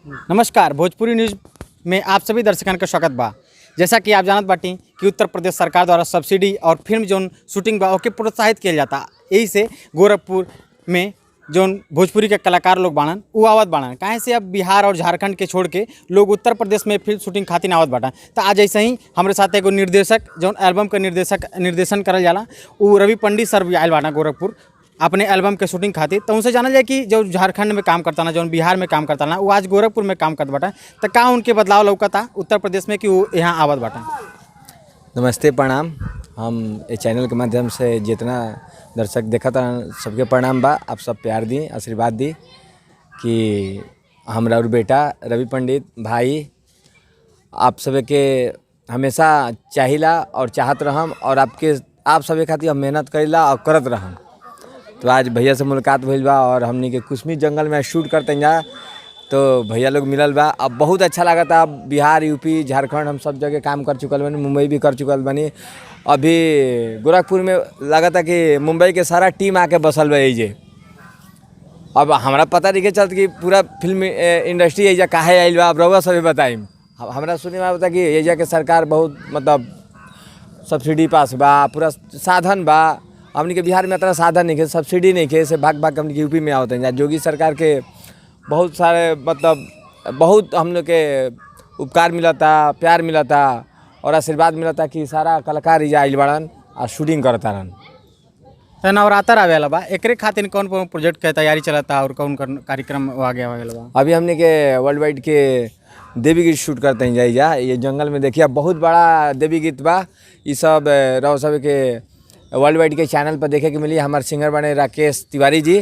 नमस्कार, भोजपुरी न्यूज़ में आप सभी दर्शकन का स्वागत बा। जैसा कि आप जानत बाटी कि उत्तर प्रदेश सरकार द्वारा सब्सिडी और फिल्म जोन शूटिंग बा ओके प्रोत्साहित किया जाता। यही से गोरखपुर में जोन भोजपुरी के कलाकार लोग बाड़न वो आवत बाड़न। काहे से अब बिहार और झारखंड के छोड़ के लोग उत्तर प्रदेश में फिल्म शूटिंग खातिर आवत बाटन। तो आज ऐसे ही हमारे साथ एगो निर्देशक जोन एल्बम के निर्देशन करल जाला वो रवि पंडित सर भी आयल बाटा गोरखपुर अपने एल्बम के शूटिंग खातिर। तो उनसे जानल जाए कि जो झारखंड में काम करता ना, जो बिहार में काम करता ना, वो आज गोरखपुर में काम करत बाटा। तो का उनके बदलाव लौकता उत्तर प्रदेश में कि वो यहाँ आवत बाटा। नमस्ते, प्रणाम। हम इस चैनल के माध्यम से जितना दर्शक देखा था सबके प्रणाम बा। आप सब प्यार दी, आशीर्वाद दी कि हमरा और बेटा रवि पंडित भाई आप सबके हमेशा चाहिला और चाहत रहम और आप सबके खातिर हम मेहनत करेला और करत रहम। तो आज भैया से मुलाकात भइल बा और हमनी के कुसमी जंगल में शूट करते जा तो भैया लोग मिलल बा। अब बहुत अच्छा लगा था। बिहार, यूपी, झारखंड हम सब जगह काम कर चुकल बनी, मुंबई भी कर चुकल बनी। अभी गोरखपुर में लगा था कि मुंबई के सारा टीम आके बसल बा एजे। अब हमरा पता नहीं के चलत कि पूरा फिल्म इंडस्ट्री एजा काहे आइल बा। अब रउआ सभी बताइम। हमरा सुने में आता कि एजा के सरकार बहुत मतलब सब्सिडी पास बा, पूरा साधन बा। हमनी के बिहार में इतना साधन नहीं है, सब्सिडी नहीं है, से भाग भाग हमनी के यूपी में आवत हैं। योगी सरकार के बहुत सारे मतलब बहुत हम लोग के उपकार मिला था, प्यार मिला था और आशीर्वाद मिला था कि सारा कलाकार इजा आइल बाड़न और शूटिंग करता रहन। तो नवरात्र आवेला बा, एकरे खातिर कौन कौन प्रोजेक्ट के तैयारी चलता और कौन कार्यक्रम आगे आवेला बा? अभी हमने के वर्ल्ड वाइड के देवी गीत शूट करते हैं जाइजा। ये जंगल में देखिए बहुत बड़ा देवी गीत बा। ये सब रहो सब के वर्ल्ड वाइड के चैनल पर देखे के मिली। हमारे सिंगर बने राकेश तिवारी जी,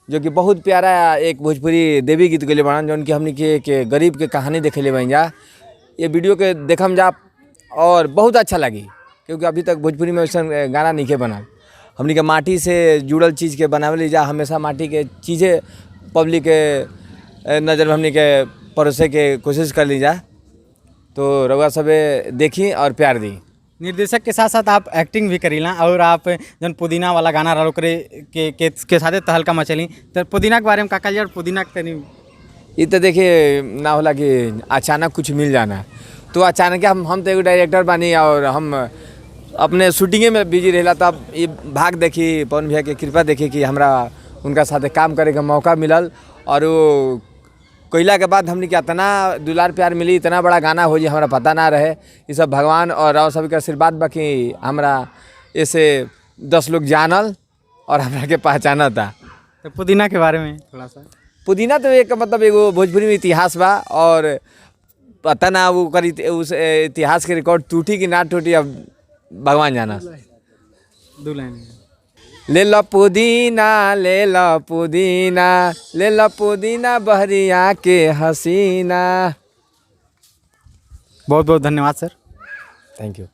जो कि बहुत प्यारा एक भोजपुरी देवी गीत गले बना, जो कि हमने के गरीब के कहानी देखे ले बन जा। ये वीडियो के देखम जा और बहुत अच्छा लगी, क्योंकि अभी तक भोजपुरी में वैसा गाना नहीं के बना। हमने के माटी से जुड़ल चीज़ के बनावे जा, हमेशा माटी के चीज़ें पब्लिक के नज़र में हमने के परोसे के कोशिश कर ली जा। तो रउआ सबे देखी और प्यार दी। निर्देशक के साथ साथ आप एक्टिंग भी करीला और आप जन पुदीना वाला गाना रहा के साथ तहलका मचली। तो पुदीना के बारे में का कहलिए? पुदीना के तनी ये तो देखिए ना होला कि अचानक कुछ मिल जाना। तो अचानक हम तो एगो डायरेक्टर बानी और हम अपने शूटिंगे में बिजी रहेला। तब ये भाग देखी, पवन भैया के कृपा देखी कि हमरा उनका साथ काम करे का मौका मिलल और वो कोयला के बाद हमने क्या इतना दुलार प्यार मिली, इतना बड़ा गाना हो जी हमारा पता ना रहे। ये सब भगवान और राव सभी का आशीर्वाद बाकी हमरा ऐसे 10 लोग जानल और हमरा के पहचाना था। तो पुदीना के बारे में थोड़ा सा। पुदीना तो एक मतलब एगो भोजपुरी में इतिहास बा और पता ना वो करी उस इतिहास के रिकॉर्ड टूटी कि ना टूटी, अब भगवान जाना। दो लाइन ले लो पुदीना, ले लो पुदीना, ले लो पुदीना बहरिया के हसीना। बहुत बहुत धन्यवाद सर। Thank you.